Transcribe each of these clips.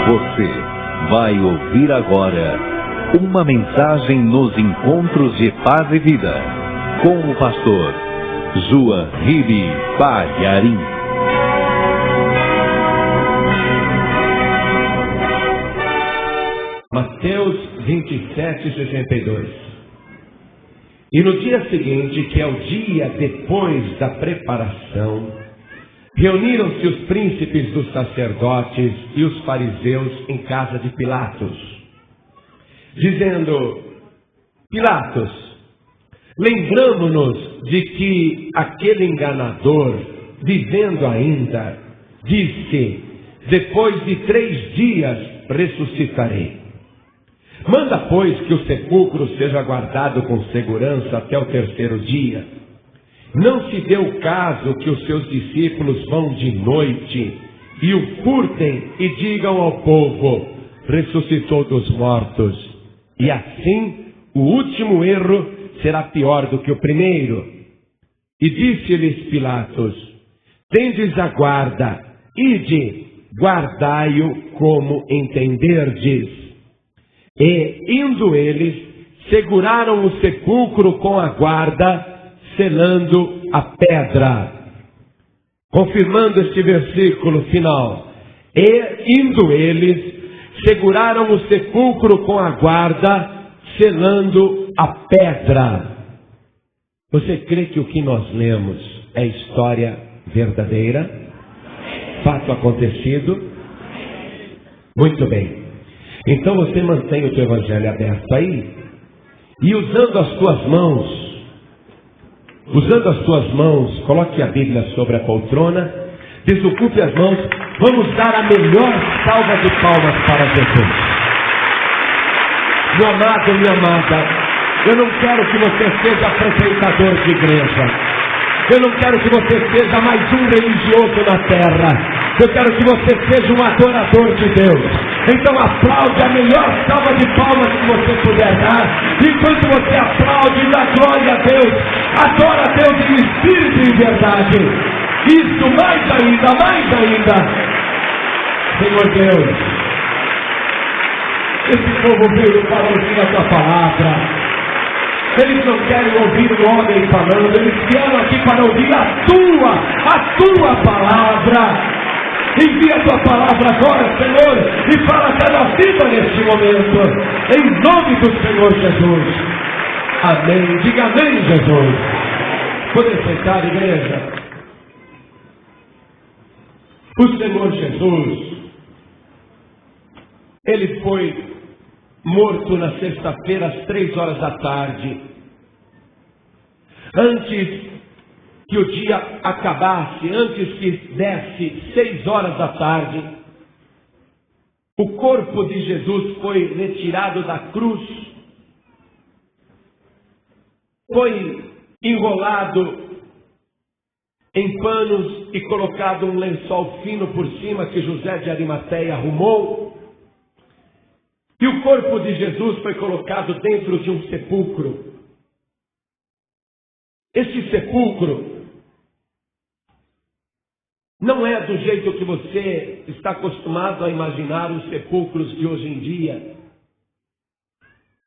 Você vai ouvir agora uma mensagem nos encontros de paz e vida com o pastor João Ribe Palharim. Mateus 27:62. E no dia seguinte, que é o dia depois da preparação, reuniram-se os príncipes dos sacerdotes e os fariseus em casa de Pilatos, dizendo: Pilatos, lembramo-nos de que aquele enganador, vivendo ainda, disse: depois de 3 dias ressuscitarei. Manda, pois, que o sepulcro seja guardado com segurança até o 3º dia. Não se dê o caso que os seus discípulos vão de noite e o furtem e digam ao povo: ressuscitou dos mortos. E assim o último erro será pior do que o primeiro. E disse-lhes Pilatos: tendes a guarda, ide, guardai-o como entenderdes. E, indo eles, seguraram o sepulcro com a guarda, selando a pedra. Confirmando este versículo final. E, indo eles, seguraram o sepulcro com a guarda, selando a pedra. Você crê que o que nós lemos é história verdadeira? Fato acontecido? Muito bem. Então você mantém o teu evangelho aberto aí, e usando as tuas mãos, coloque a Bíblia sobre a poltrona, desocupe as mãos, vamos dar a melhor salva de palmas para Jesus. Meu amado, minha amada, eu não quero que você seja apresentador de igreja. Eu não quero que você seja mais um religioso na terra. Eu quero que você seja um adorador de Deus. Então aplaude a melhor salva de palmas que você puder dar. Enquanto você aplaude, dá glória a Deus. Adora a Deus em espírito e em verdade. Isso, mais ainda. Senhor Deus, esse povo veio para ouvir a tua palavra. Eles não querem ouvir um homem falando, eles vieram aqui para ouvir a tua palavra. Envia a tua palavra agora, Senhor, e fala a cada vida neste momento, em nome do Senhor Jesus. Amém. Diga amém, Jesus. Podem sentar, igreja. O Senhor Jesus, Ele foi morto na sexta-feira às 3 da tarde. Antes que o dia acabasse, antes que desse 6 da tarde, o corpo de Jesus foi retirado da cruz, foi enrolado em panos e colocado um lençol fino por cima que José de Arimateia arrumou. E o corpo de Jesus foi colocado dentro de um sepulcro. Esse sepulcro não é do jeito que você está acostumado a imaginar os sepulcros de hoje em dia.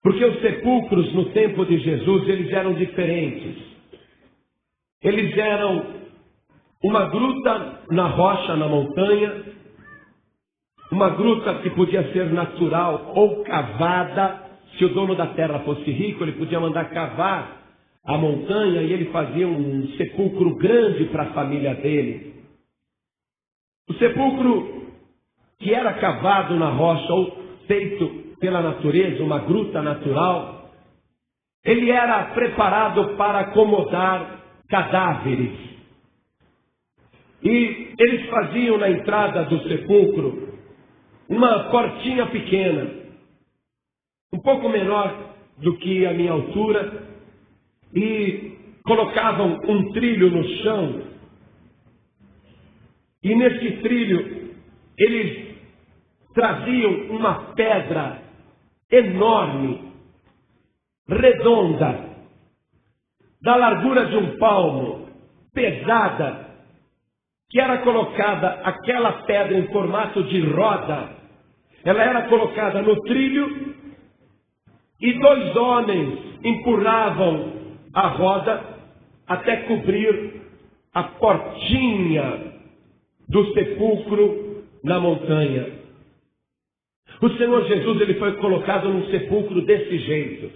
Porque os sepulcros no tempo de Jesus, eles eram diferentes. Eles eram uma gruta na rocha, na montanha, uma gruta que podia ser natural ou cavada. Se o dono da terra fosse rico, ele podia mandar cavar a montanha e ele fazia um sepulcro grande para a família dele. O sepulcro que era cavado na rocha ou feito pela natureza, uma gruta natural, ele era preparado para acomodar cadáveres. E eles faziam na entrada do sepulcro uma portinha pequena, um pouco menor do que a minha altura, e colocavam um trilho no chão, e nesse trilho eles traziam uma pedra enorme, redonda, da largura de um palmo, pesada, que era colocada aquela pedra em formato de roda, Ela era colocada no trilho e 2 homens empurravam a roda até cobrir a portinha do sepulcro na montanha. O Senhor Jesus, ele foi colocado num sepulcro desse jeito.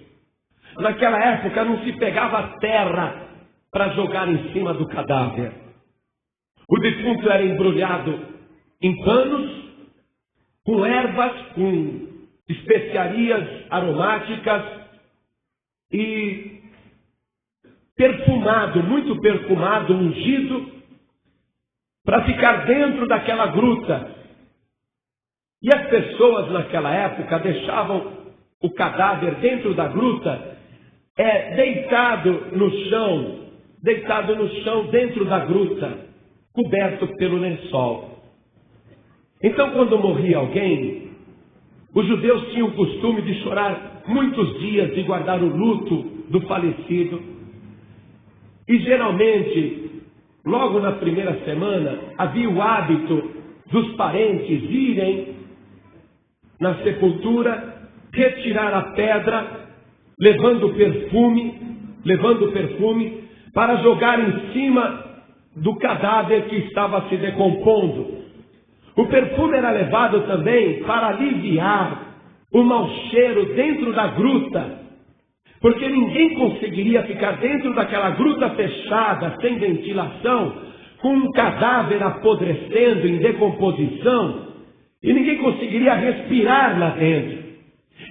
Naquela época não se pegava terra para jogar em cima do cadáver. O defunto era embrulhado em panos, com ervas, com especiarias aromáticas e perfumado, muito perfumado, ungido, para ficar dentro daquela gruta. E as pessoas naquela época deixavam o cadáver dentro da gruta, deitado no chão, dentro da gruta, coberto pelo lençol. Então, quando morria alguém, os judeus tinham o costume de chorar muitos dias, de guardar o luto do falecido. E geralmente, logo na primeira semana, havia o hábito dos parentes irem na sepultura, retirar a pedra, levando perfume, para jogar em cima do cadáver que estava se decompondo. O perfume era levado também para aliviar o mau cheiro dentro da gruta, porque ninguém conseguiria ficar dentro daquela gruta fechada, sem ventilação, com um cadáver apodrecendo, em decomposição, e ninguém conseguiria respirar lá dentro.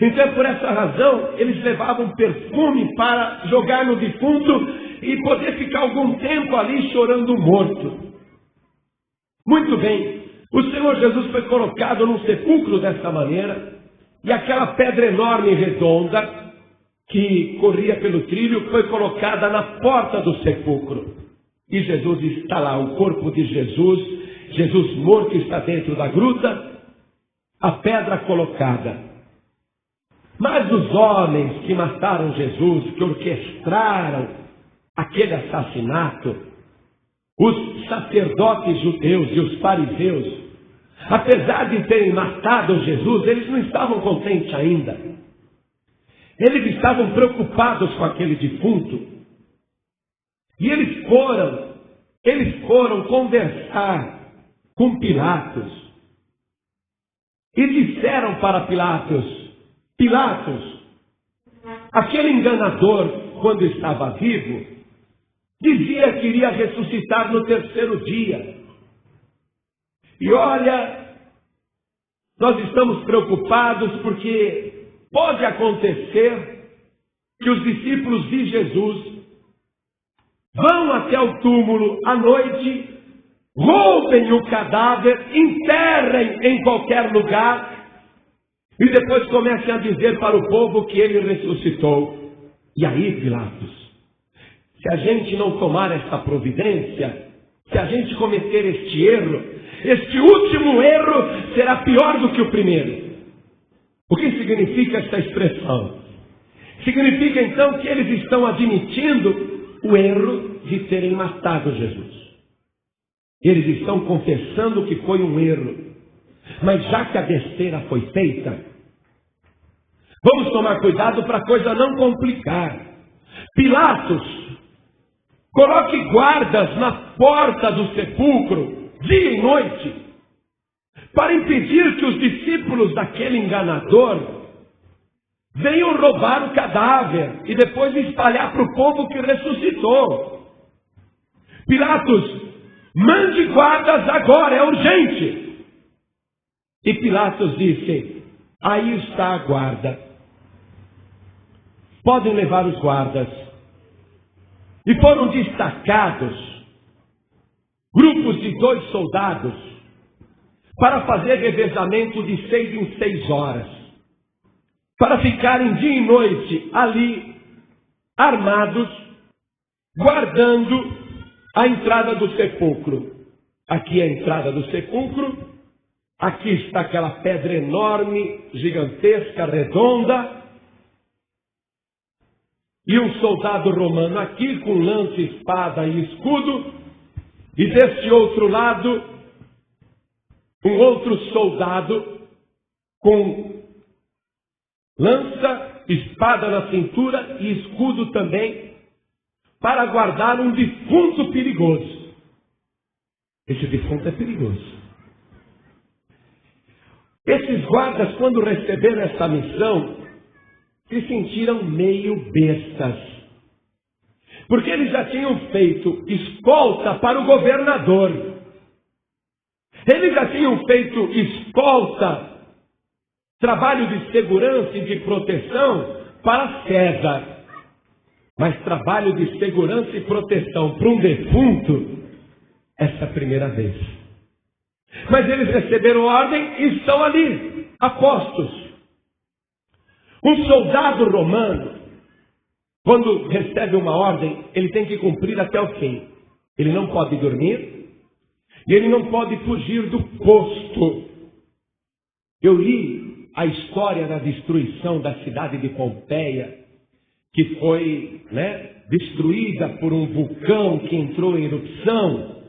Então, por essa razão, eles levavam perfume para jogar no defunto e poder ficar algum tempo ali chorando morto. Muito bem. O Senhor Jesus foi colocado num sepulcro dessa maneira, e aquela pedra enorme e redonda, que corria pelo trilho, foi colocada na porta do sepulcro. E Jesus está lá, o corpo de Jesus morto está dentro da gruta, a pedra colocada. Mas os homens que mataram Jesus, que orquestraram aquele assassinato, os sacerdotes judeus e os fariseus, apesar de terem matado Jesus, eles não estavam contentes ainda. Eles estavam preocupados com aquele defunto. E eles foram conversar com Pilatos. E disseram para Pilatos, aquele enganador, quando estava vivo, dizia que iria ressuscitar no 3º dia. E olha, nós estamos preocupados porque pode acontecer que os discípulos de Jesus vão até o túmulo à noite, roubem o cadáver, enterrem em qualquer lugar e depois comecem a dizer para o povo que ele ressuscitou. E aí, Pilatos, se a gente não tomar essa providência, se a gente cometer este erro, este último erro será pior do que o primeiro. O que significa esta expressão? Significa então que eles estão admitindo o erro de terem matado Jesus. Eles estão confessando que foi um erro. Mas já que a besteira foi feita, vamos tomar cuidado para a coisa não complicar. Pilatos, coloque guardas na porta do sepulcro, dia e noite, para impedir que os discípulos daquele enganador venham roubar o cadáver e depois espalhar para o povo que ressuscitou. Pilatos, mande guardas agora, é urgente. E Pilatos disse, aí está a guarda. Podem levar os guardas. E foram destacados grupos de 2 soldados para fazer revezamento de 6 em 6 horas, para ficarem dia e noite ali, armados, guardando a entrada do sepulcro. Aqui é a entrada do sepulcro, aqui está aquela pedra enorme, gigantesca, redonda, e um soldado romano aqui com lança, espada e escudo, e deste outro lado, um outro soldado com lança, espada na cintura e escudo também, para guardar um defunto perigoso. Esse defunto é perigoso. Esses guardas, quando receberam essa missão, se sentiram meio bestas. Porque eles já tinham feito escolta para o governador. Eles já tinham feito escolta, trabalho de segurança e de proteção para César. Mas trabalho de segurança e proteção para um defunto, essa é a primeira vez. Mas eles receberam ordem e estão ali, a postos. Um soldado romano, quando recebe uma ordem, ele tem que cumprir até o fim. Ele não pode dormir e ele não pode fugir do posto. Eu li a história da destruição da cidade de Pompeia, que foi destruída por um vulcão que entrou em erupção.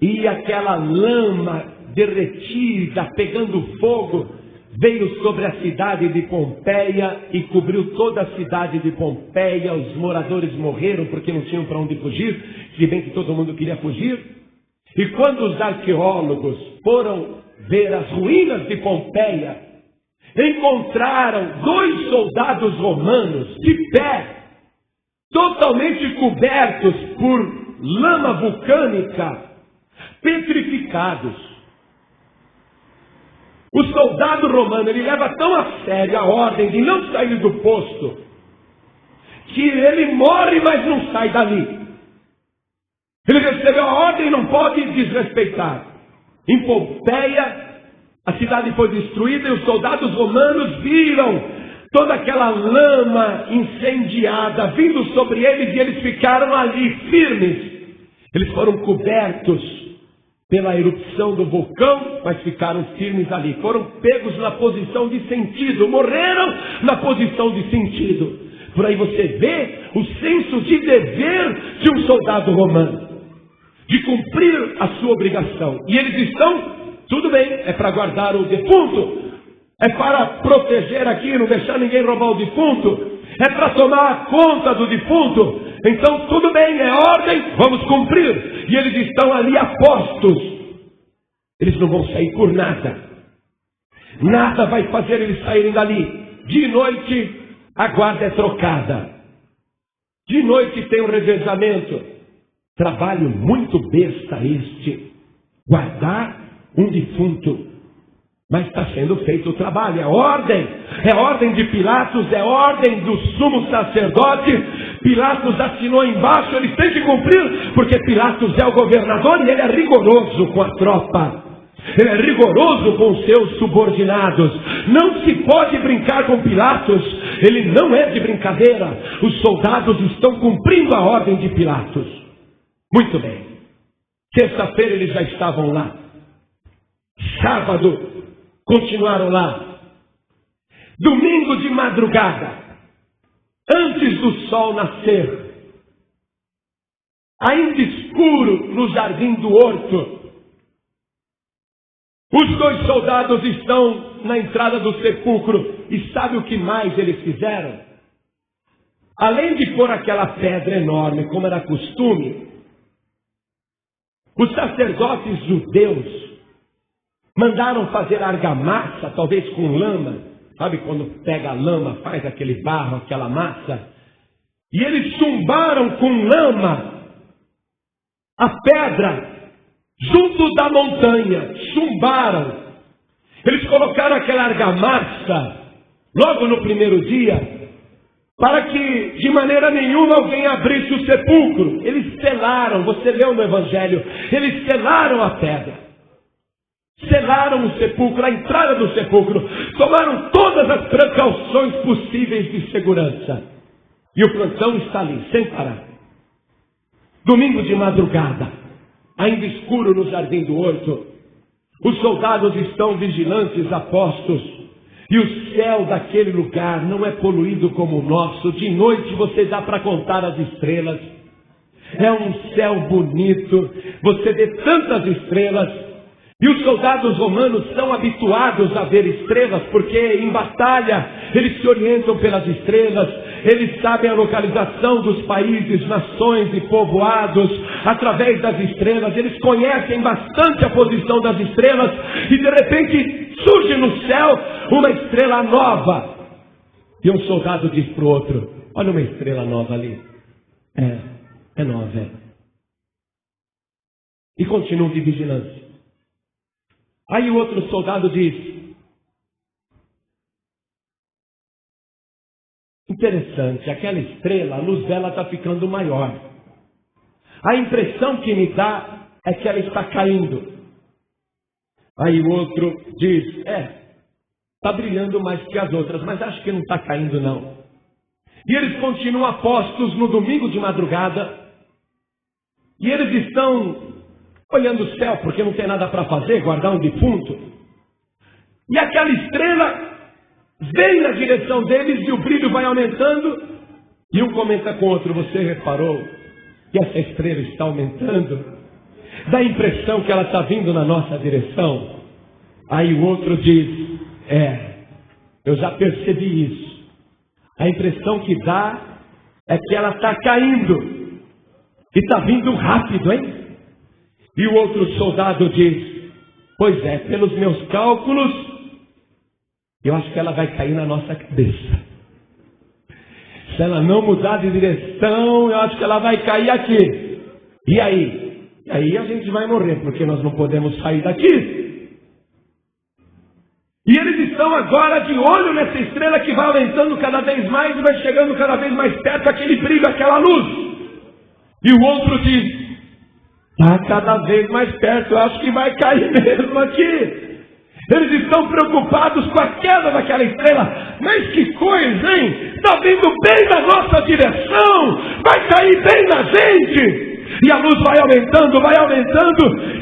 E aquela lama derretida, pegando fogo, veio sobre a cidade de Pompeia e cobriu toda a cidade de Pompeia. Os moradores morreram porque não tinham para onde fugir, se bem que todo mundo queria fugir. E quando os arqueólogos foram ver as ruínas de Pompeia, encontraram 2 soldados romanos de pé, totalmente cobertos por lama vulcânica, petrificados. O soldado romano, ele leva tão a sério a ordem de não sair do posto, que ele morre, mas não sai dali. Ele recebeu a ordem e não pode desrespeitar. Em Pompeia, a cidade foi destruída e os soldados romanos viram toda aquela lama incendiada vindo sobre eles e eles ficaram ali firmes. Eles foram cobertos pela erupção do vulcão, mas ficaram firmes ali. Foram pegos na posição de sentido, morreram na posição de sentido. Por aí você vê o senso de dever de um soldado romano, de cumprir a sua obrigação. E eles estão, tudo bem, é para guardar o defunto, é para proteger aqui, não deixar ninguém roubar o defunto, é para tomar conta do defunto. Então tudo bem, é ordem, vamos cumprir. E eles estão ali a postos. Eles não vão sair por nada. Nada vai fazer eles saírem dali. De noite a guarda é trocada. De noite tem um revezamento. Trabalho muito besta este. Guardar um defunto. Mas está sendo feito o trabalho, é ordem de Pilatos, é ordem do sumo sacerdote. Pilatos assinou embaixo, eles têm que cumprir, porque Pilatos é o governador e ele é rigoroso com a tropa. Ele é rigoroso com os seus subordinados. Não se pode brincar com Pilatos, ele não é de brincadeira. Os soldados estão cumprindo a ordem de Pilatos. Muito bem. Terça-feira eles já estavam lá. Sábado continuaram lá. Domingo de madrugada, antes do sol nascer, ainda escuro no jardim do horto, os 2 soldados estão na entrada do sepulcro. E sabe o que mais eles fizeram? Além de pôr aquela pedra enorme, como era costume, os sacerdotes judeus mandaram fazer argamassa, talvez com lama. Sabe quando pega a lama, faz aquele barro, aquela massa? E eles chumbaram com lama a pedra junto da montanha. Chumbaram. Eles colocaram aquela argamassa logo no primeiro dia, para que de maneira nenhuma alguém abrisse o sepulcro. Eles selaram, você leu no Evangelho, eles selaram a pedra. Selaram o sepulcro, a entrada do sepulcro. Tomaram todas as precauções possíveis de segurança. E o plantão está ali, sem parar. Domingo de madrugada, ainda escuro no jardim do horto, os soldados estão vigilantes a postos. E o céu daquele lugar não é poluído como o nosso. De noite você dá para contar as estrelas. É um céu bonito. Você vê tantas estrelas. E os soldados romanos são habituados a ver estrelas, porque em batalha eles se orientam pelas estrelas, eles sabem a localização dos países, nações e povoados através das estrelas, eles conhecem bastante a posição das estrelas, e de repente surge no céu uma estrela nova. E um soldado diz para o outro: olha uma estrela nova ali. É nova. E continuam de vigilância. Aí o outro soldado diz: interessante, aquela estrela, a luz dela está ficando maior. A impressão que me dá é que ela está caindo. Aí o outro diz: está brilhando mais que as outras, mas acho que não está caindo não. E eles continuam apostos no domingo de madrugada, e eles estão olhando o céu, porque não tem nada para fazer, guardar um defunto. E aquela estrela vem na direção deles e o brilho vai aumentando. E um comenta com o outro: você reparou que essa estrela está aumentando? Dá a impressão que ela está vindo na nossa direção. Aí o outro diz: eu já percebi isso. A impressão que dá é que ela está caindo. E está vindo rápido, hein? E o outro soldado diz: pois é, pelos meus cálculos, eu acho que ela vai cair na nossa cabeça. Se ela não mudar de direção, eu acho que ela vai cair aqui. E aí? E aí a gente vai morrer, porque nós não podemos sair daqui. E eles estão agora de olho nessa estrela que vai aumentando cada vez mais e vai chegando cada vez mais perto, aquele brilho, aquela luz. E o outro diz: está cada vez mais perto, eu acho que vai cair mesmo aqui. Eles estão preocupados com a queda daquela estrela. Mas que coisa, hein? Está vindo bem na nossa direção, vai cair bem na gente. E a luz vai aumentando,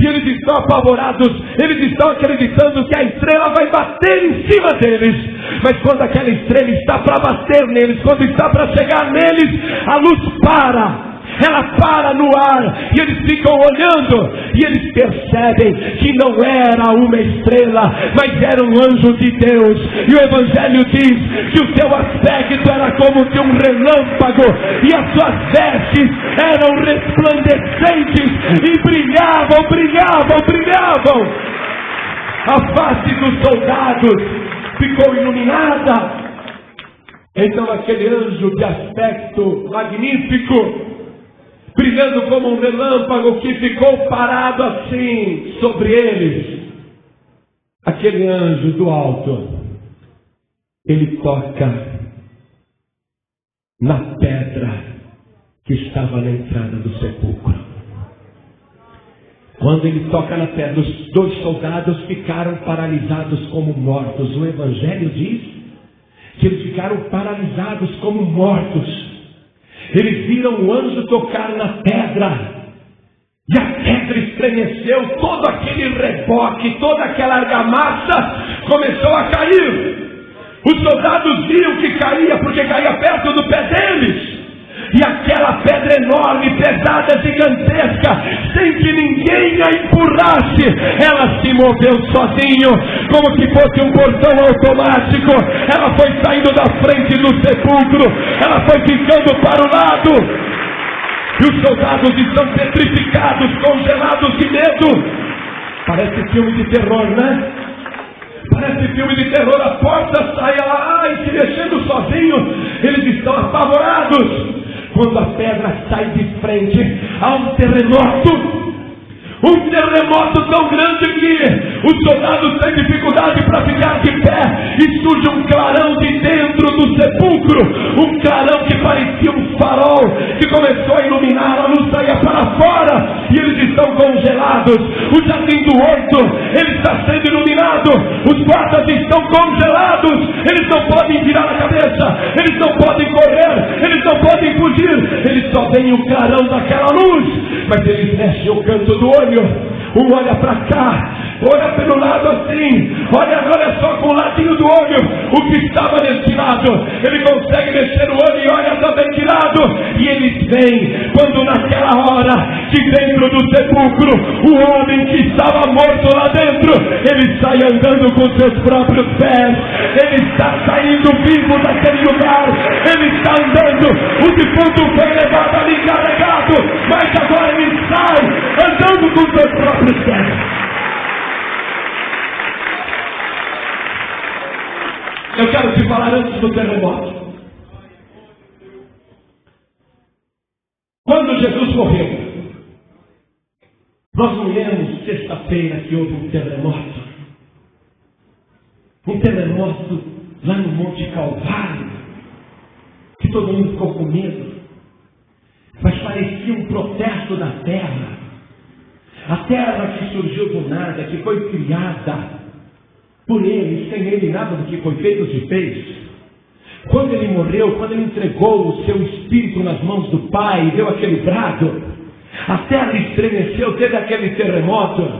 e eles estão apavorados, eles estão acreditando que a estrela vai bater em cima deles. Mas quando aquela estrela está para bater neles, quando está para chegar neles, a luz para. Ela para no ar, e eles ficam olhando, e eles percebem que não era uma estrela, mas era um anjo de Deus. E o Evangelho diz que o seu aspecto era como de um relâmpago, e as suas vestes eram resplandecentes, e brilhavam. A face dos soldados ficou iluminada. Então aquele anjo de aspecto magnífico, brilhando como um relâmpago, que ficou parado assim sobre eles, aquele anjo do alto, ele toca na pedra que estava na entrada do sepulcro. Quando ele toca na pedra, os dois soldados ficaram paralisados como mortos. O Evangelho diz que eles ficaram paralisados como mortos. Eles viram o anjo tocar na pedra, e a pedra estremeceu, todo aquele reboque, toda aquela argamassa começou a cair. Os soldados viam que caía, porque caía perto do pé deles. E aquela pedra enorme, pesada, gigantesca, sem que ninguém a empurrasse, ela se moveu sozinho, como se fosse um portão automático. Ela foi saindo da frente do sepulcro, ela foi ficando para o lado. E os soldados estão petrificados, congelados de medo. Parece filme de terror, né? Parece filme de terror. A porta sai, ela se mexendo sozinho. Eles estão apavorados. Quando a pedra sai de frente, há um terremoto tão grande que os soldados têm dificuldade para ficar de pé, e surge um clarão de dentro do sepulcro, um clarão que parecia um farol, que começou a iluminar, a luz saía para fora, e eles estão congelados. O jardim do horto, ele está sendo iluminado, os guardas estão congelados, eles não podem virar a cabeça, eles não podem correr, eles não podem fugir, eles só veem o clarão daquela luz, mas eles mexem o canto do olho. Um olha para cá, olha pelo lado assim, olha só com o ladinho do olho, o que estava nesse lado, ele consegue mexer o olho e olha também de lado, e eles veem, quando naquela hora, de dentro do sepulcro, o homem que estava morto lá dentro, ele sai andando com seus próprios pés, ele está saindo vivo daquele lugar, ele está andando, o defunto foi levado ali carregado, mas agora ele sai andando com seus próprios pés. Eu quero te falar antes do terremoto. Quando Jesus morreu, nós não lemos sexta-feira que houve um terremoto. Um terremoto lá no Monte Calvário, que todo mundo ficou com medo. Mas parecia um protesto da terra. A terra que surgiu do nada, que foi criada por ele, sem ele nada do que foi feito se fez. Quando ele morreu, quando ele entregou o seu espírito nas mãos do Pai, deu aquele brado, a terra estremeceu, teve aquele terremoto.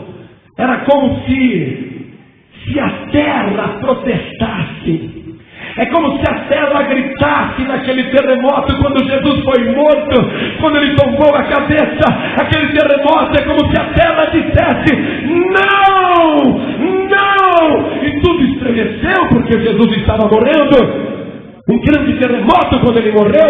Era como se a terra protestasse. É como se a terra gritasse naquele terremoto quando Jesus foi morto, quando ele tombou a cabeça. Aquele terremoto é como se a terra dissesse: não, não! E tudo estremeceu porque Jesus estava morrendo. Um grande terremoto quando ele morreu,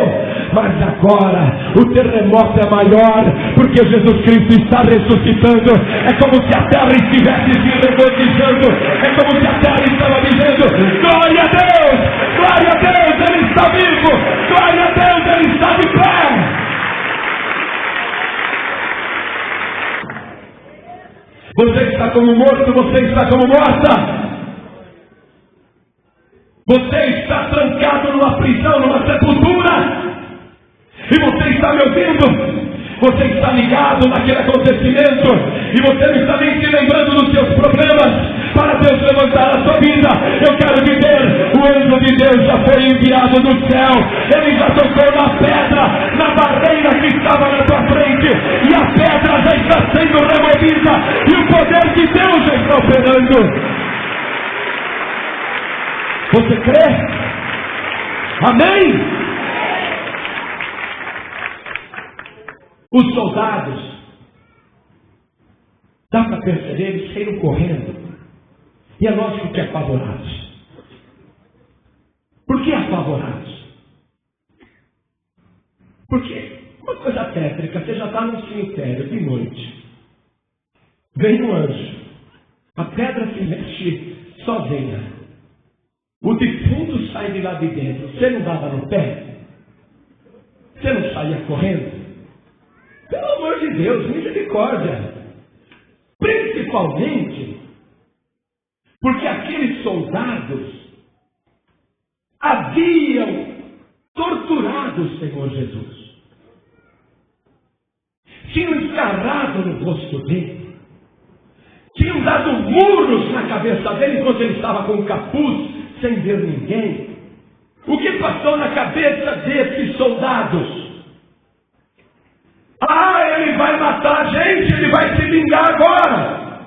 mas agora o terremoto é maior, porque Jesus Cristo está ressuscitando. É como se a terra estivesse se regozijando, é como se a terra estava dizendo: glória a Deus, Ele está vivo, glória a Deus, Ele está de pé. Você está como morto, você está como morta. Você está trancado numa prisão, numa sepultura, e você está me ouvindo, você está ligado naquele acontecimento, e você não está nem se lembrando dos seus problemas, para Deus levantar a sua vida. Eu quero dizer, o anjo de Deus já foi enviado do céu, ele já tocou na pedra, na barreira que estava na tua frente, e a pedra já está sendo removida, e o poder de Deus já está operando. Você crê? Amém? Os soldados, dá para perceber, eles saíram correndo. E é lógico que apavorados. Por que apavorados? Porque, uma coisa tétrica, você já está no cemitério de noite. Vem um anjo. A pedra se mexe sozinha. O defunto sai de lá de dentro. Você não dava no pé? Você não saía correndo? Pelo amor de Deus, misericórdia. Principalmente porque aqueles soldados haviam torturado o Senhor Jesus. Tinham escarrado no rosto dele. Tinham dado murros na cabeça dele enquanto ele estava com o capuz, sem ver ninguém. O que passou na cabeça desses soldados? Ele vai matar a gente, ele vai se vingar agora.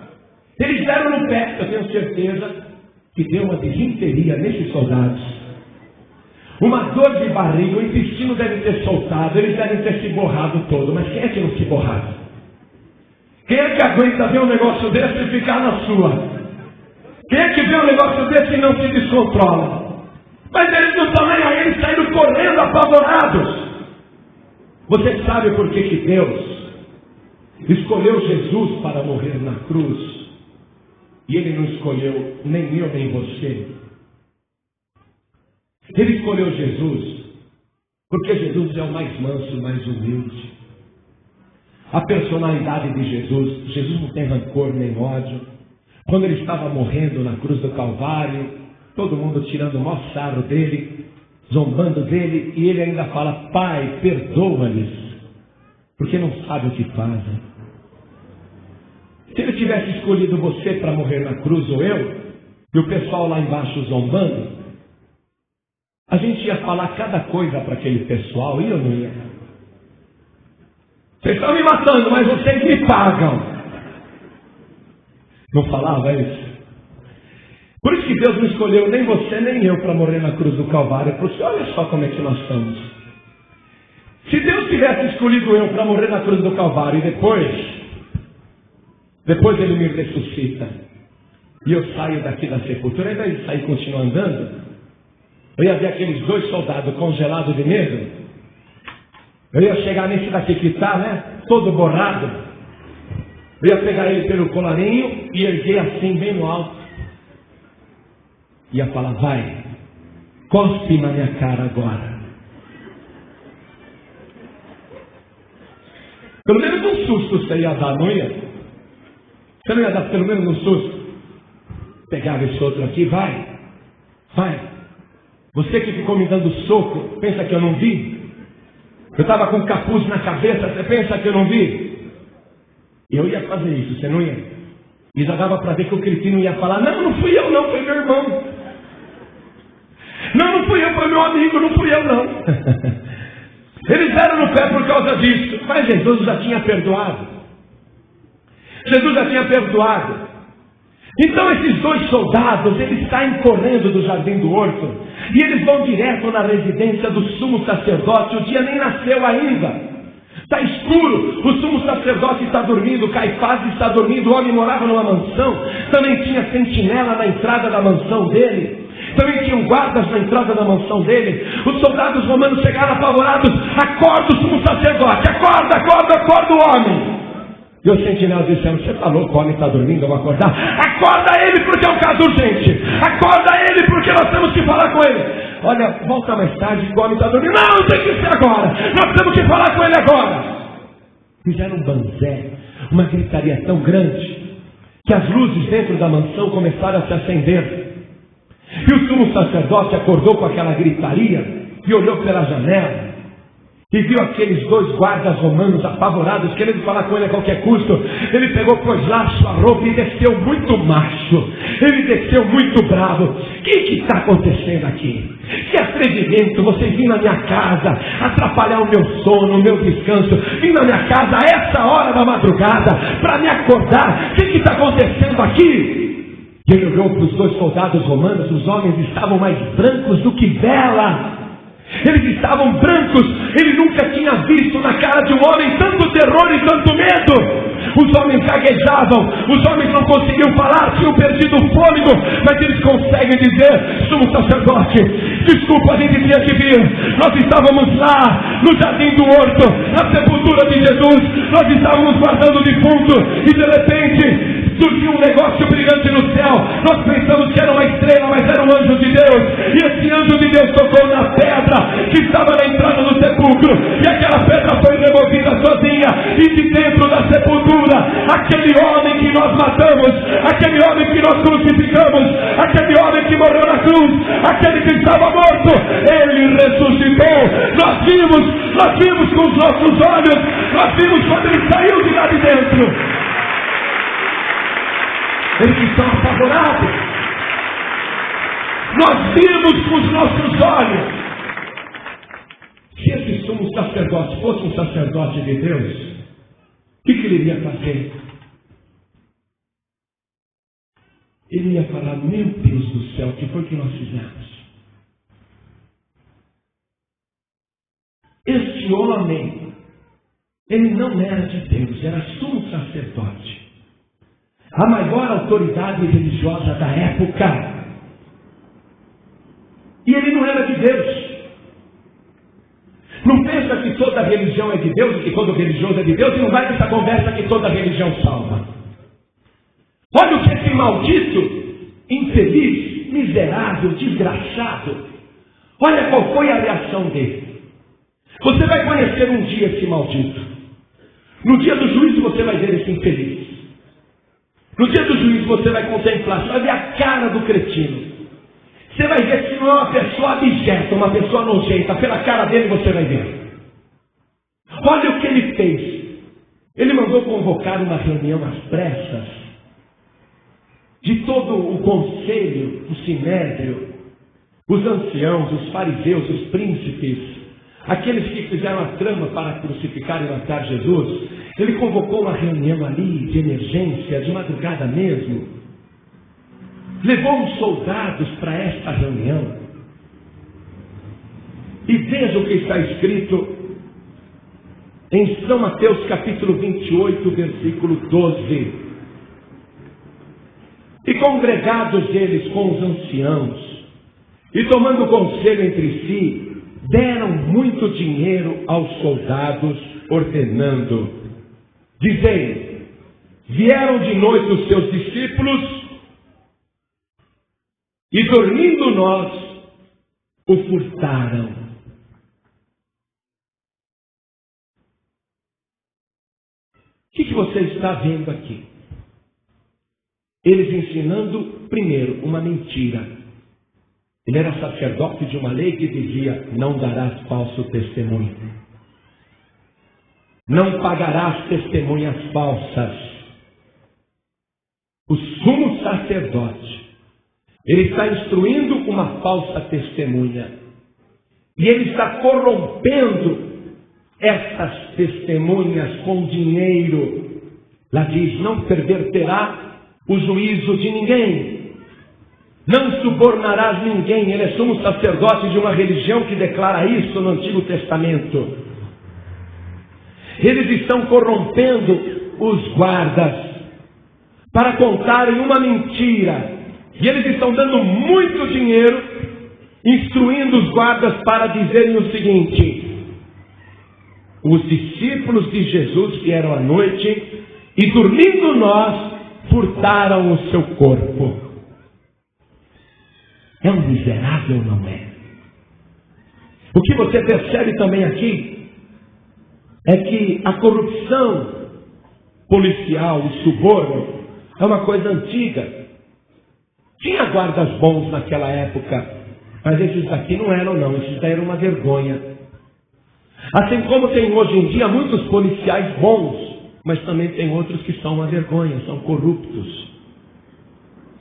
Eles deram no pé. Eu tenho certeza que deu uma desinteria nesses soldados, uma dor de barriga, o intestino deve ter soltado, eles devem ter se borrado todo. Mas quem é que não se borrava? Quem é que aguenta ver um negócio desse e ficar na sua? Quem é que vê um negócio desse e não se descontrola? Mas eles não estão nem aí, eles saíram correndo apavorados. Você sabe por que Deus escolheu Jesus para morrer na cruz? E Ele não escolheu nem eu nem você. Ele escolheu Jesus porque Jesus é o mais manso, mais humilde. A personalidade de Jesus não tem rancor nem ódio. Quando ele estava morrendo na cruz do Calvário, todo mundo tirando o maior sarro dele, zombando dele, e ele ainda fala: Pai, perdoa-lhes, porque não sabem o que fazem. Se ele tivesse escolhido você para morrer na cruz, ou eu, e o pessoal lá embaixo zombando, A gente ia falar cada coisa para aquele pessoal, ia ou não ia? Vocês estão me matando, mas vocês me pagam. Não falava isso? Por isso que Deus não escolheu nem você nem eu para morrer na cruz do Calvário. Ele falou assim, olha só como é que nós estamos. Se Deus tivesse escolhido eu para morrer na cruz do Calvário e depois Ele me ressuscita e eu saio daqui da sepultura, ao invés de sair e continuar andando, eu ia ver aqueles 2 soldados congelados de medo. Eu ia chegar nesse daqui que está, né? Todo borrado. Eu ia pegar ele pelo colarinho e erguer assim, bem no alto. Ia falar, vai, cospe na minha cara agora. Pelo menos um susto você ia dar, não ia? Você não ia dar pelo menos um susto? Pegava esse outro aqui, vai. Você que ficou me dando soco, pensa que eu não vi? Eu estava com um capuz na cabeça, você pensa que eu não vi? Eu ia fazer isso, você não ia? E já dava para ver que o cretino ia falar, não fui eu não, foi meu irmão. Não fui eu, foi meu amigo, não fui eu não. Eles deram no pé por causa disso. Mas Jesus já tinha perdoado. Então esses 2 soldados, eles saem correndo do jardim do horto. E eles vão direto na residência do sumo sacerdote. O dia nem nasceu ainda. Está escuro, o sumo sacerdote está dormindo, Caifás está dormindo, o homem morava numa mansão. Também tinha sentinela na entrada da mansão dele. Também tinham guardas na entrada da mansão dele. Os soldados romanos chegaram apavorados. Acorda o sumo sacerdote, acorda o homem. E os sentinelas disseram, você está louco, o homem está dormindo, eu vou acordar. Acorda ele porque é um caso urgente. Acorda ele porque nós temos que falar com ele. Olha, volta mais tarde que o homem está dormindo. Não, tem que ser agora. Nós temos que falar com ele agora. Fizeram um banzé, uma gritaria tão grande, que as luzes dentro da mansão começaram a se acender. E o sumo sacerdote acordou com aquela gritaria e olhou pela janela e viu aqueles 2 guardas romanos apavorados, querendo falar com ele a qualquer custo. Ele pegou, pôs lá sua roupa e desceu muito macho. Ele desceu muito bravo. O que está acontecendo aqui? Que atrevimento, vocês vêm na minha casa atrapalhar o meu sono, o meu descanso. Vim na minha casa a essa hora da madrugada para me acordar. O que está acontecendo aqui? E ele olhou para os 2 soldados romanos. Os homens estavam mais brancos do que vela. Eles estavam brancos. Ele nunca tinha visto na cara de um homem tanto terror e tanto medo. Os homens gaguejavam, os homens não conseguiam falar, tinham perdido o fôlego, mas eles conseguem dizer, sumo sacerdote, desculpa, a gente tinha que vir. Nós estávamos lá no jardim do horto, na sepultura de Jesus. Nós estávamos guardando o defunto e de repente surgiu um negócio brilhante no céu. Nós pensamos que era uma estrela, mas era um anjo de Deus. E esse anjo de Deus tocou na pedra que estava na entrada do sepulcro. E aquela pedra foi removida sozinha. E de dentro da sepultura, aquele homem que nós matamos, aquele homem que nós crucificamos, aquele homem que morreu na cruz, aquele que estava morto, ele ressuscitou. Nós vimos com os nossos olhos. Nós vimos quando ele saiu de lá de dentro. Eles estão apavorados. Nós vimos com os nossos olhos. Se esse sumo sacerdote fosse um sacerdote de Deus, o que ele iria fazer? Ele ia falar, meu Deus do céu, o que foi que nós fizemos? Este homem, ele não era de Deus, era sumo sacerdote. A maior autoridade religiosa da época. E ele não era de Deus. Não pensa que toda religião é de Deus e que todo religioso é de Deus, e não vai nessa conversa que toda religião salva. Olha o que esse maldito, infeliz, miserável, desgraçado, olha qual foi a reação dele. Você vai conhecer um dia esse maldito. No dia do juízo você vai ver esse infeliz. No dia do juízo você vai contemplar, você vai ver a cara do cretino. Você vai ver se não é uma pessoa abjeta, uma pessoa nojenta. Pela cara dele você vai ver. Olha o que ele fez. Ele mandou convocar uma reunião às pressas de todo o conselho, o sinédrio, os anciãos, os fariseus, os príncipes, aqueles que fizeram a trama para crucificar e matar Jesus, ele convocou uma reunião ali de emergência, de madrugada mesmo. Levou os soldados para esta reunião. E veja o que está escrito em São Mateus capítulo 28, versículo 12. E congregados eles com os anciãos, e tomando conselho entre si, deram muito dinheiro aos soldados, ordenando: dizei, vieram de noite os seus discípulos, e dormindo nós, o furtaram. O que você está vendo aqui? Eles ensinando, primeiro, uma mentira. Ele era sacerdote de uma lei que dizia: não darás falso testemunho. Não pagarás testemunhas falsas. O sumo sacerdote, ele está instruindo uma falsa testemunha. E ele está corrompendo essas testemunhas com dinheiro. Lá diz: não perverterá o juízo de ninguém. Não subornarás ninguém. Ele é sumo sacerdote de uma religião que declara isso no Antigo Testamento. Eles estão corrompendo os guardas para contarem uma mentira. E eles estão dando muito dinheiro, instruindo os guardas para dizerem o seguinte: os discípulos de Jesus vieram à noite e, dormindo nós, furtaram o seu corpo. É um miserável, não é? O que você percebe também aqui é que a corrupção policial, o suborno, é uma coisa antiga. Tinha guardas bons naquela época, mas esses daqui não eram, não. Esses daí eram uma vergonha. Assim como tem hoje em dia muitos policiais bons, mas também tem outros que são uma vergonha, são corruptos.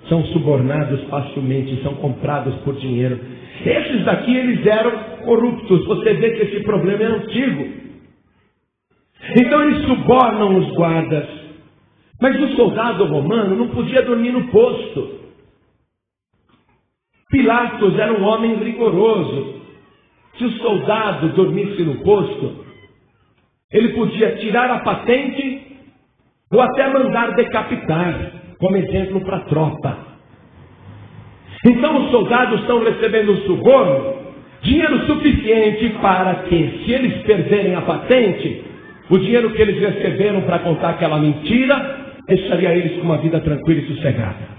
São subornados facilmente, são comprados por dinheiro. Esses daqui, eles eram corruptos. Você vê que esse problema é antigo. Então eles subornam os guardas. Mas o soldado romano não podia dormir no posto. Pilatos era um homem rigoroso. Se o soldado dormisse no posto, ele podia tirar a patente ou até mandar decapitar, como exemplo para a tropa. Então os soldados estão recebendo suborno, dinheiro suficiente para que, se eles perderem a patente, o dinheiro que eles receberam para contar aquela mentira, deixaria eles com uma vida tranquila e sossegada.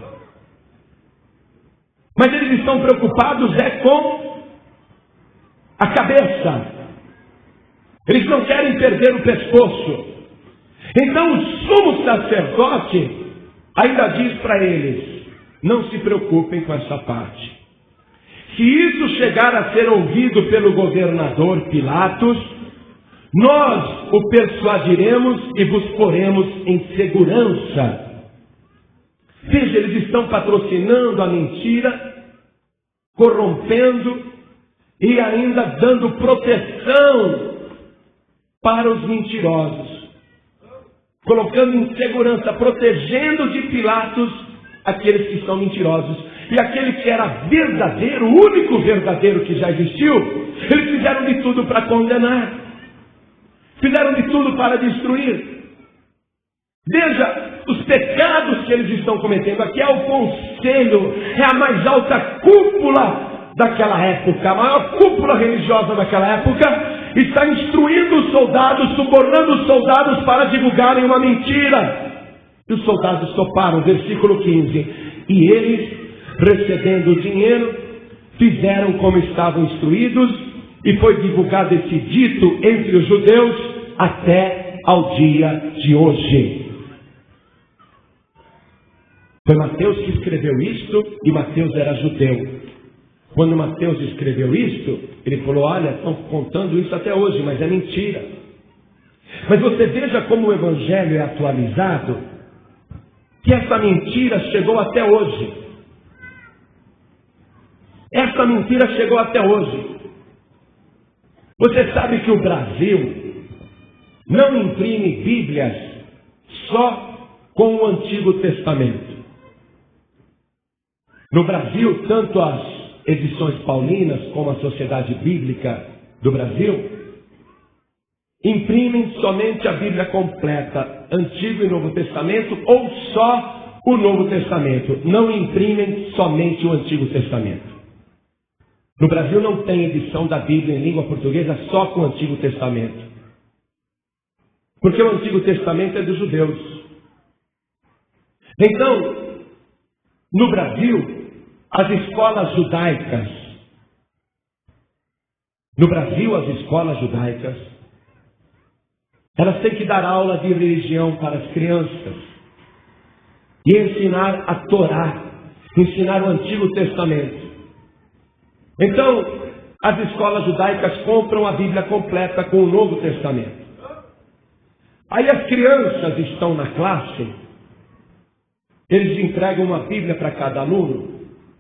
Mas eles estão preocupados com a cabeça. Eles não querem perder o pescoço. Então o sumo sacerdote ainda diz para eles: não se preocupem com essa parte. Se isso chegar a ser ouvido pelo governador Pilatos, nós o persuadiremos e vos poremos em segurança. Veja, eles estão patrocinando a mentira, corrompendo e ainda dando proteção para os mentirosos, colocando em segurança, protegendo de Pilatos aqueles que são mentirosos. E aquele que era verdadeiro, o único verdadeiro que já existiu, eles fizeram de tudo para condenar, fizeram de tudo para destruir. Veja os pecados que eles estão cometendo. Aqui é o conselho, é a mais alta cúpula daquela época, a maior cúpula religiosa daquela época, está instruindo os soldados, subornando os soldados para divulgarem uma mentira. E os soldados toparam, versículo 15. E eles, recebendo o dinheiro, fizeram como estavam instruídos, e foi divulgado esse dito entre os judeus até ao dia de hoje. Foi Mateus que escreveu isto, e Mateus era judeu. Quando Mateus escreveu isto, ele falou: olha, estão contando isso até hoje, mas é mentira. Mas você veja como o Evangelho é atualizado, que essa mentira chegou até hoje. Essa mentira chegou até hoje. Você sabe que o Brasil não imprime Bíblias só com o Antigo Testamento. No Brasil, tanto as edições paulinas como a Sociedade Bíblica do Brasil imprimem somente a Bíblia completa, Antigo e Novo Testamento, ou só o Novo Testamento. Não imprimem somente o Antigo Testamento. No Brasil não tem edição da Bíblia em língua portuguesa só com o Antigo Testamento. Porque o Antigo Testamento é dos judeus. Então, no Brasil, as escolas judaicas, elas têm que dar aula de religião para as crianças e ensinar a Torá, ensinar o Antigo Testamento. Então, as escolas judaicas compram a Bíblia completa com o Novo Testamento. Aí as crianças estão na classe, eles entregam uma Bíblia para cada aluno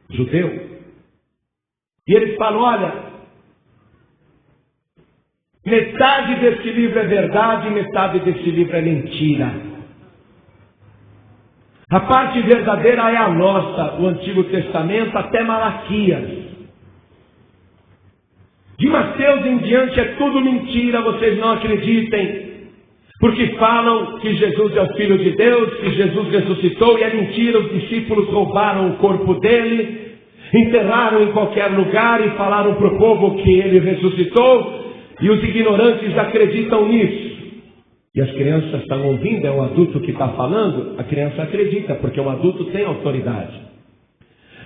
judeu, e eles falam: olha, metade desse livro é verdade, metade desse livro é mentira. A parte verdadeira é a nossa, o Antigo Testamento até Malaquias. De Mateus em diante é tudo mentira, vocês não acreditem. Porque falam que Jesus é o Filho de Deus, que Jesus ressuscitou, e é mentira, os discípulos roubaram o corpo dele, enterraram em qualquer lugar e falaram para o povo que ele ressuscitou, e os ignorantes acreditam nisso. E as crianças estão ouvindo, é um adulto que está falando, a criança acredita, porque um adulto tem autoridade.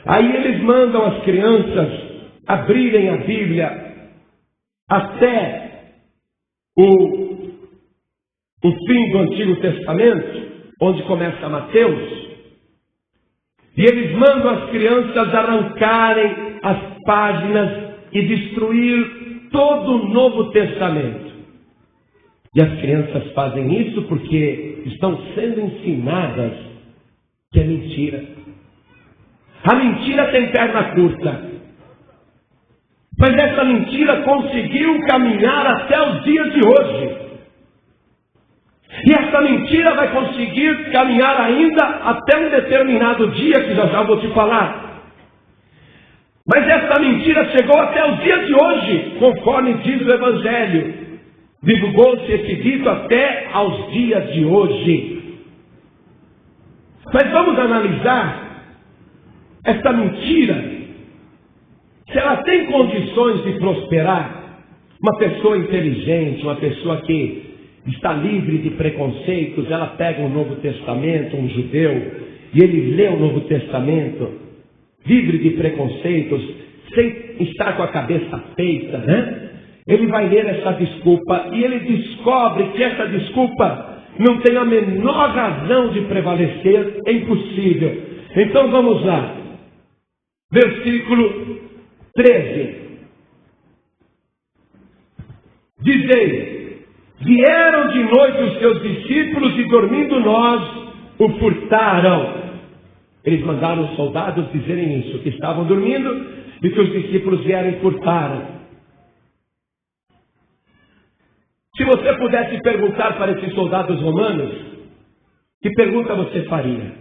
Aí eles mandam as crianças abrirem a Bíblia até o fim do Antigo Testamento, onde começa Mateus, e eles mandam as crianças arrancarem as páginas e destruir todo o Novo Testamento. E as crianças fazem isso porque estão sendo ensinadas que é mentira. A mentira tem perna curta. Mas essa mentira conseguiu caminhar até os dias de hoje. E essa mentira vai conseguir caminhar ainda até um determinado dia, que já vou te falar. Mas essa mentira chegou até os dias de hoje, conforme diz o Evangelho. Divulgou-se esse dito até aos dias de hoje. Mas vamos analisar essa mentira. Se ela tem condições de prosperar, uma pessoa inteligente, uma pessoa que está livre de preconceitos, ela pega o Novo Testamento, um judeu, e ele lê o Novo Testamento, livre de preconceitos, sem estar com a cabeça feita, né? Ele vai ler essa desculpa e ele descobre que essa desculpa não tem a menor razão de prevalecer, é impossível. Então vamos lá. Versículo 13. Dizei: vieram de noite os seus discípulos e dormindo nós o furtaram. Eles mandaram os soldados dizerem isso, que estavam dormindo e que os discípulos vieram e furtaram. Se você pudesse perguntar para esses soldados romanos, que pergunta você faria?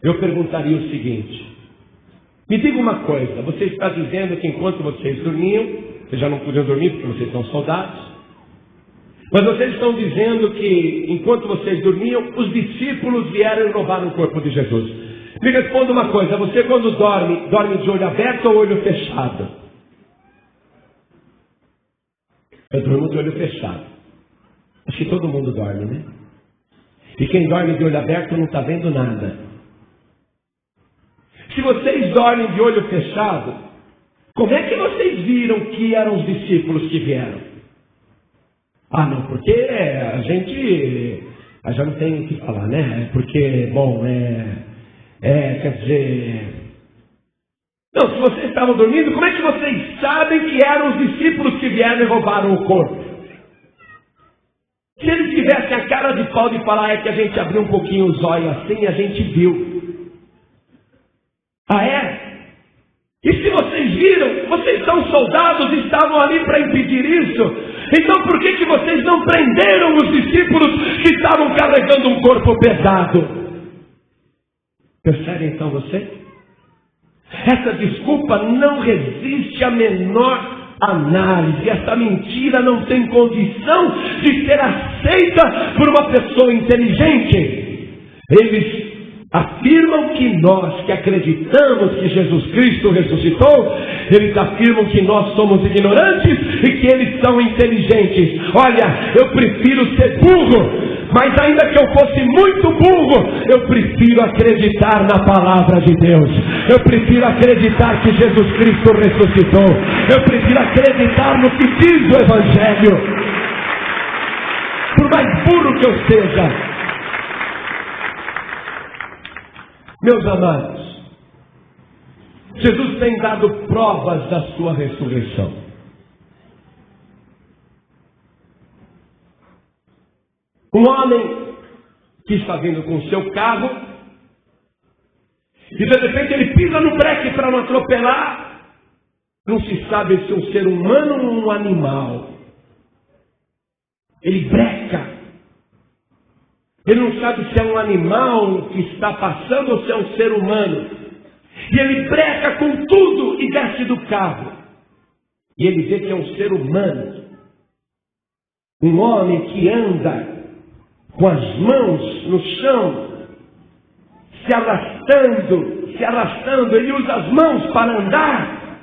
Eu perguntaria o seguinte: me diga uma coisa, você está dizendo que enquanto vocês dormiam, vocês já não podiam dormir porque vocês são soldados, mas vocês estão dizendo que enquanto vocês dormiam, os discípulos vieram e roubaram o corpo de Jesus. Me responda uma coisa, você quando dorme de olho aberto ou olho fechado? Eu durmo de olho fechado. Acho que todo mundo dorme, né? E quem dorme de olho aberto não está vendo nada. Se vocês dormem de olho fechado, como é que vocês viram que eram os discípulos que vieram? Ah, não, porque a gente já não tem o que falar, né? Porque, bom, quer dizer... Não, se vocês estavam dormindo, como é que vocês sabem que eram os discípulos que vieram e roubaram o corpo? Se eles tivessem a cara de pau de falar, é que a gente abriu um pouquinho os olhos assim e a gente viu. Ah, é? E se vocês viram, vocês são soldados, estavam ali para impedir isso. Então por que vocês não prenderam os discípulos que estavam carregando um corpo pesado? Percebe então você? Essa desculpa não resiste à menor análise. Essa mentira não tem condição de ser aceita por uma pessoa inteligente. Eles afirmam que nós que acreditamos que Jesus Cristo ressuscitou, eles afirmam que nós somos ignorantes e que eles são inteligentes. Olha, eu prefiro ser burro, mas ainda que eu fosse muito burro, eu prefiro acreditar na palavra de Deus. Eu prefiro acreditar que Jesus Cristo ressuscitou. Eu prefiro acreditar no que diz o Evangelho. Por mais burro que eu seja. Meus amados, Jesus tem dado provas da sua ressurreição. Um homem que está vindo com o seu carro e de repente ele pisa no breque para não atropelar. Não se sabe se é um ser humano ou um animal. Ele breca. Ele não sabe se é um animal que está passando ou se é um ser humano. E ele breca com tudo e desce do carro. E ele vê que é um ser humano. Um homem que anda com as mãos no chão, se arrastando. Ele usa as mãos para andar.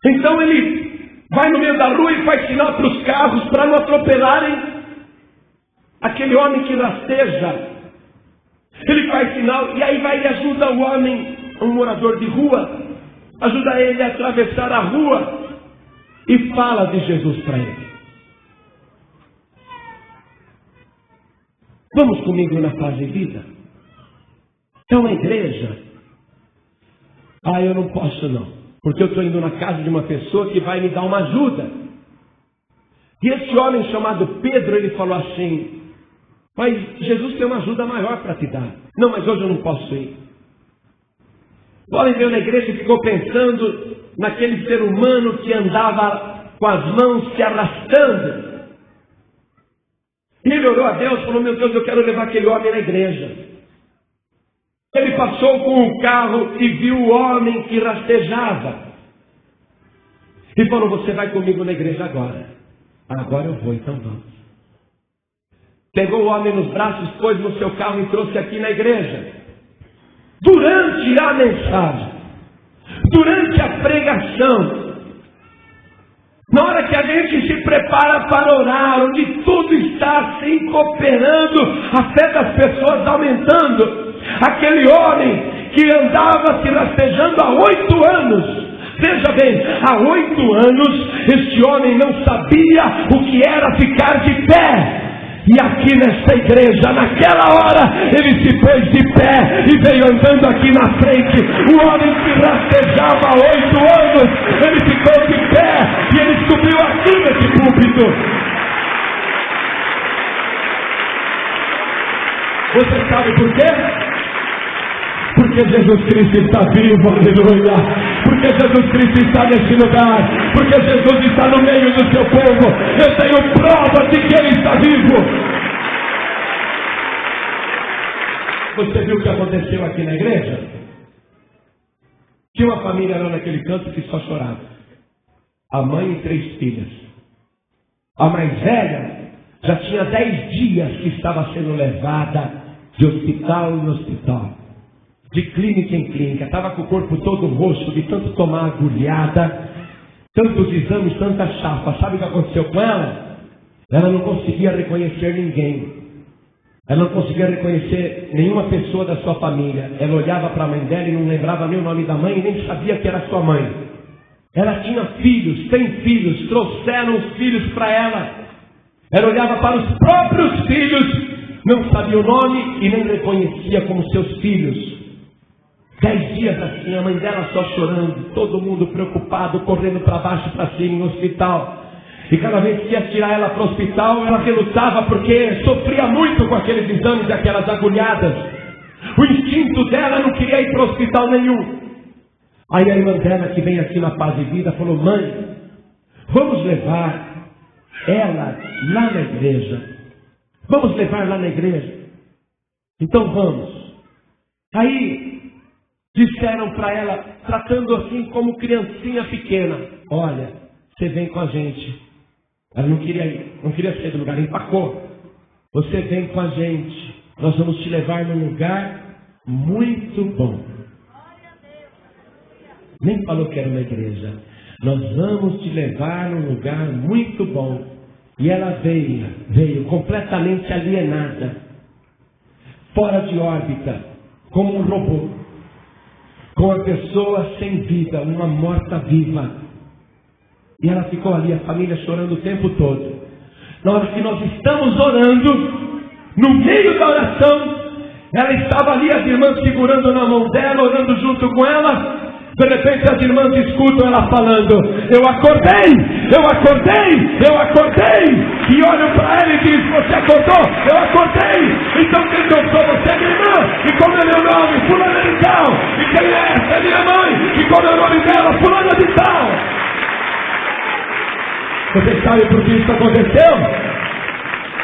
Então ele vai no meio da rua e faz sinal para os carros para não atropelarem aquele homem que rasteja. Ele faz sinal e aí vai e ajuda o homem, um morador de rua, ajuda ele a atravessar a rua e fala de Jesus para ele. Vamos comigo na Paz e Vida? É uma igreja. Eu não posso não, porque eu estou indo na casa de uma pessoa que vai me dar uma ajuda. E esse homem chamado Pedro, ele falou assim: mas Jesus tem uma ajuda maior para te dar. Não, mas hoje eu não posso ir. O homem veio na igreja e ficou pensando naquele ser humano que andava com as mãos se arrastando. E ele orou a Deus e falou: meu Deus, eu quero levar aquele homem na igreja. Ele passou com o carro e viu o homem que rastejava. E falou: você vai comigo na igreja agora. Agora eu vou, então vamos. Pegou o homem nos braços, pôs no seu carro e trouxe aqui na igreja. Durante a mensagem, durante a pregação, na hora que a gente se prepara para orar, onde tudo está assim cooperando, a fé das pessoas aumentando, aquele homem que andava se rastejando há 8 anos, veja bem, há 8 anos, este homem não sabia o que era ficar de pé. E aqui nesta igreja, naquela hora, ele se pôs de pé e veio andando aqui na frente. O homem que rastejava há 8 anos, ele ficou de pé e ele subiu aqui nesse púlpito. Você sabe por quê? Porque Jesus Cristo está vivo, aleluia. Porque Jesus Cristo está nesse lugar. Porque Jesus está no meio do seu povo. Eu tenho prova de que Ele está vivo. Você viu o que aconteceu aqui na igreja? Tinha uma família lá naquele canto que só chorava. A mãe e 3 filhas. A mais velha já tinha 10 dias que estava sendo levada de hospital em hospital, de clínica em clínica. Estava com o corpo todo roxo de tanto tomar agulhada, tantos exames, tanta chapa. Sabe o que aconteceu com ela? Ela não conseguia reconhecer ninguém. Ela não conseguia reconhecer nenhuma pessoa da sua família. Ela olhava para a mãe dela e não lembrava nem o nome da mãe e nem sabia que era sua mãe. Ela tinha filhos, tem filhos, trouxeram os filhos para ela. Ela olhava para os próprios filhos, não sabia o nome e nem reconhecia como seus filhos. 10 dias assim, a mãe dela só chorando, todo mundo preocupado, correndo para baixo e para cima no hospital. E cada vez que ia tirar ela para o hospital, ela relutava porque sofria muito com aqueles exames e aquelas agulhadas. O instinto dela não queria ir para o hospital nenhum. Aí a irmã dela, que vem aqui na Paz e Vida, falou: mãe, vamos levar ela lá na igreja. Vamos levar lá na igreja. Então vamos. Aí disseram para ela, tratando assim como criancinha pequena: olha, você vem com a gente. Ela não queria ir, não queria sair do lugar, empacou. Você vem com a gente. Nós vamos te levar num lugar muito bom. Nem falou que era uma igreja. Nós vamos te levar num lugar muito bom. E ela veio completamente alienada, fora de órbita, como um robô, com a pessoa sem vida, uma morta viva. E ela ficou ali, a família chorando o tempo todo. Na hora que nós estamos orando, no meio da oração, ela estava ali, as irmãs segurando na mão dela, orando junto com ela. De repente as irmãs escutam ela falando: eu acordei, eu acordei, eu acordei. E olham para ela e dizem: você acordou? Eu acordei. Então quem eu sou? Você é minha irmã. E como é meu nome? Fulana de tal. E quem é essa? É minha mãe. E como é o nome dela? Fulana de tal. Você sabe por que isso aconteceu?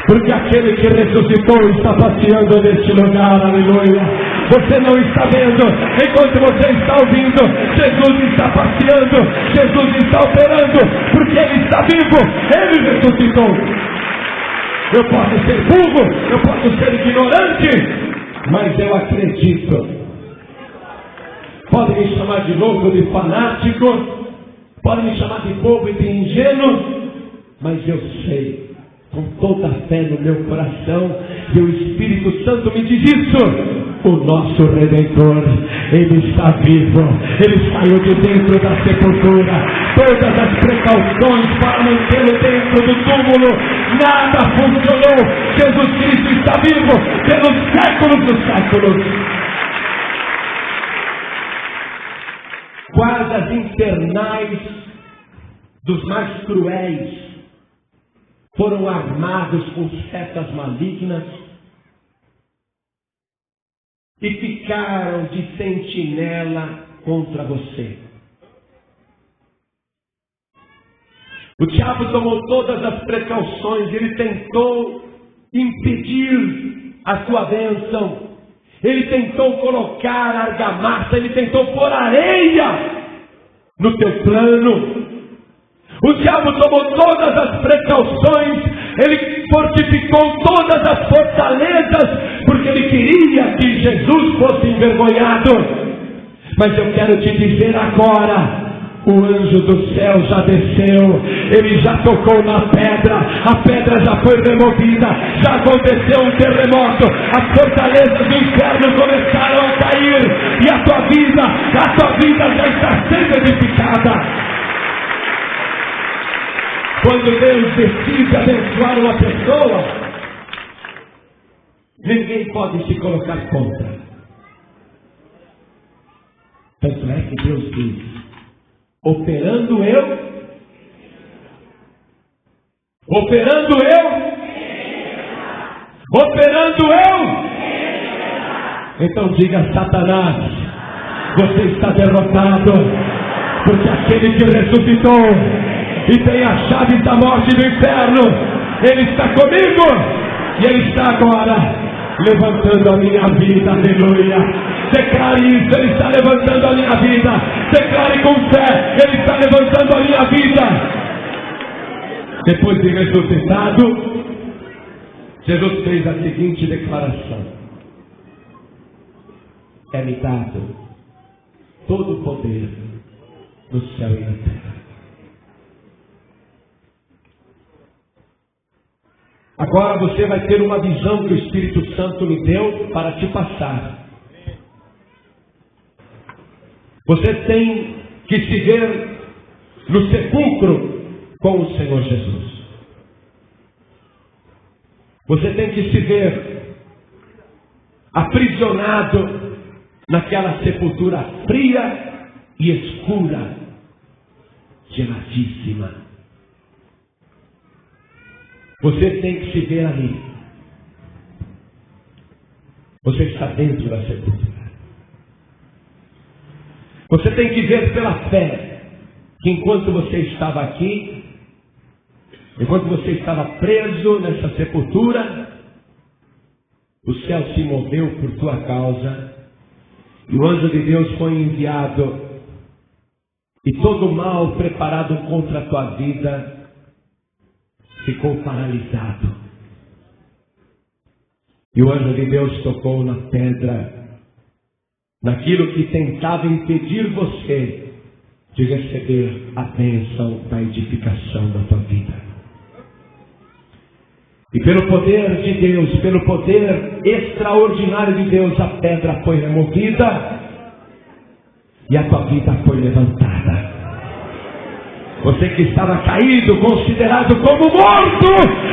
Porque aquele que ressuscitou está passeando neste lugar, aleluia. Você não está vendo, enquanto você está ouvindo, Jesus está passeando, Jesus está operando, porque Ele está vivo, Ele ressuscitou. Eu posso ser burro, eu posso ser ignorante, mas eu acredito. Podem me chamar de louco, de fanático, podem me chamar de bobo e de ingênuo, mas eu sei, com toda a fé no meu coração, e o Espírito Santo me diz isso: o nosso Redentor, Ele está vivo, Ele saiu de dentro da sepultura, todas as precauções para mantê-lo dentro do túmulo, nada funcionou. Jesus Cristo está vivo pelos séculos dos séculos. Guardas infernais dos mais cruéis foram armados com setas malignas e ficaram de sentinela contra você. O diabo tomou todas as precauções, ele tentou impedir a sua bênção, ele tentou colocar argamassa, ele tentou pôr areia no teu plano. O diabo tomou todas as precauções, ele fortificou todas as fortalezas, porque ele queria que Jesus fosse envergonhado. Mas eu quero te dizer agora, o anjo do céu já desceu, ele já tocou na pedra, a pedra já foi removida, já aconteceu um terremoto, as fortalezas do inferno começaram a cair, e a tua vida já está sendo edificada. Quando Deus decide abençoar uma pessoa, ninguém pode se colocar contra. Tanto é que Deus diz: operando eu. Então diga: Satanás, você está derrotado, porque aquele que ressuscitou e tem a chave da morte e do inferno, Ele está comigo, e Ele está agora levantando a minha vida, aleluia. Declare isso: Ele está levantando a minha vida. Declare com fé: Ele está levantando a minha vida. Depois de ressuscitado, Jesus fez a seguinte declaração: é-me dado todo o poder no céu e na terra. Agora você vai ter uma visão que o Espírito Santo me deu para te passar. Você tem que se ver no sepulcro com o Senhor Jesus. Você tem que se ver aprisionado naquela sepultura fria e escura, geladíssima. Você tem que se ver ali. Você está dentro da sepultura. Você tem que ver pela fé que enquanto você estava aqui, enquanto você estava preso nessa sepultura, o céu se moveu por tua causa, e o anjo de Deus foi enviado, e todo o mal preparado contra a tua vida ficou paralisado. E o anjo de Deus tocou na pedra, naquilo que tentava impedir você de receber a bênção da edificação da tua vida. E pelo poder de Deus, pelo poder extraordinário de Deus, a pedra foi removida e a tua vida foi levantada. Você que estava caído, considerado como morto,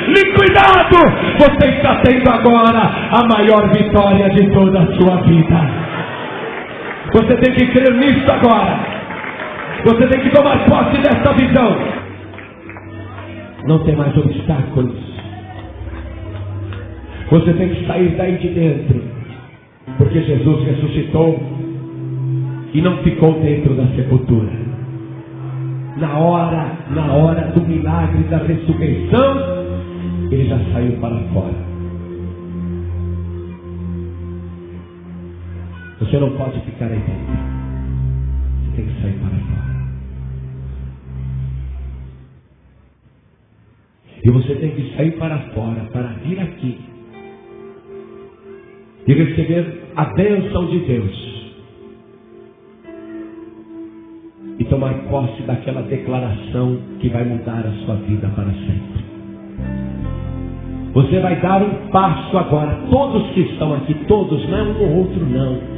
liquidado, você está tendo agora a maior vitória de toda a sua vida. Você tem que crer nisso agora. Você tem que tomar posse dessa visão. Não tem mais obstáculos. Você tem que sair daí de dentro, porque Jesus ressuscitou e não ficou dentro da sepultura. Na hora do milagre da ressurreição, ele já saiu para fora. Você não pode ficar aí dentro. Você tem que sair para fora. E você tem que sair para fora, para vir aqui e receber a bênção de Deus e tomar posse daquela declaração que vai mudar a sua vida para sempre. Você vai dar um passo agora. Todos que estão aqui, todos, não é um ou outro não.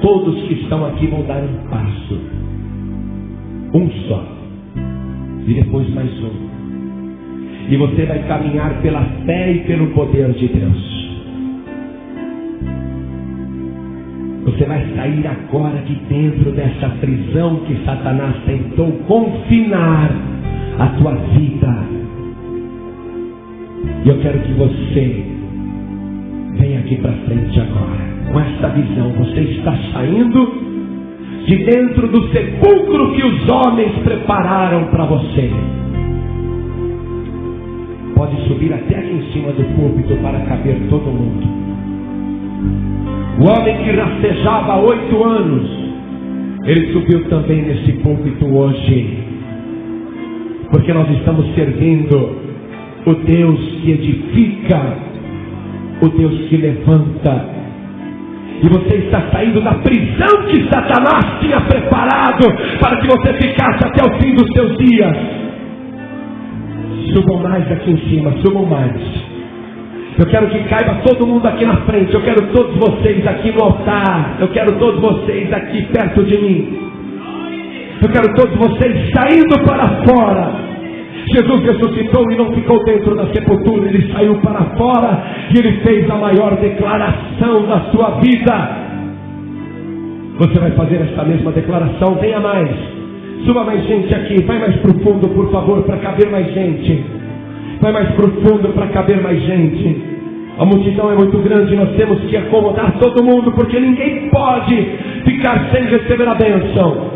Todos que estão aqui vão dar um passo. Um só. E depois mais um. E você vai caminhar pela fé e pelo poder de Deus. Você vai sair agora de dentro dessa prisão que Satanás tentou confinar a tua vida. E eu quero que você venha aqui para frente agora, com essa visão. Você está saindo de dentro do sepulcro que os homens prepararam para você. Pode subir até aqui em cima do púlpito para caber todo mundo. O homem que rastejava há 8 anos, ele subiu também nesse púlpito hoje, porque nós estamos servindo o Deus que edifica, o Deus que levanta. E você está saindo da prisão que Satanás tinha preparado para que você ficasse até o fim dos seus dias. Subam mais aqui em cima, subam mais. Eu quero que caiba todo mundo aqui na frente. Eu quero todos vocês aqui no altar. Eu quero todos vocês aqui perto de mim. Eu quero todos vocês saindo para fora. Jesus ressuscitou e não ficou dentro da sepultura. Ele saiu para fora e ele fez a maior declaração da sua vida. Você vai fazer essa mesma declaração. Venha mais. Suba mais gente aqui. Vai mais profundo, por favor, para caber mais gente. Vai mais profundo para caber mais gente. A multidão é muito grande, nós temos que acomodar todo mundo, porque ninguém pode ficar sem receber a bênção.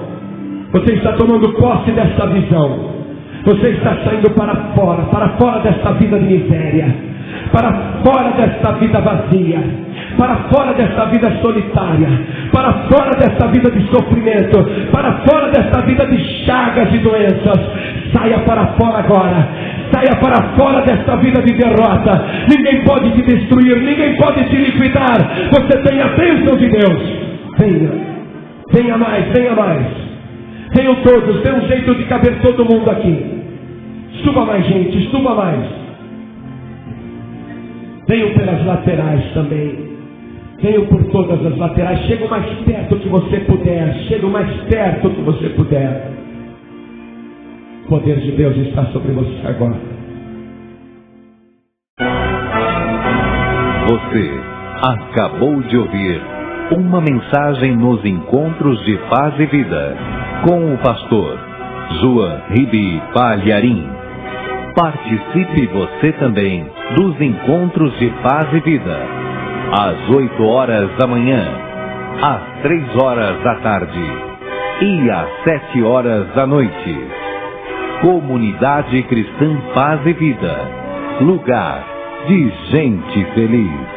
Você está tomando posse dessa visão. Você está saindo para fora dessa vida de miséria, para fora dessa vida vazia, para fora dessa vida solitária, para fora dessa vida de sofrimento, para fora dessa vida de chagas e doenças. Saia para fora agora. Saia para fora desta vida de derrota. Ninguém pode te destruir, ninguém pode te liquidar. Você tem a bênção de Deus. Venha, venha mais, venha mais. Venham todos, dê um jeito de caber todo mundo aqui. Suba mais gente, suba mais. Venham pelas laterais também. Venham por todas as laterais. Chega o mais perto que você puder. Chega o mais perto que você puder. O poder de Deus está sobre você agora. Você acabou de ouvir uma mensagem nos Encontros de Paz e Vida, com o pastor João Ribe Palharim. Participe você também dos Encontros de Paz e Vida, às 8 horas da manhã, às 3h da tarde e às 7h da noite. Comunidade Cristã Paz e Vida, lugar de gente feliz.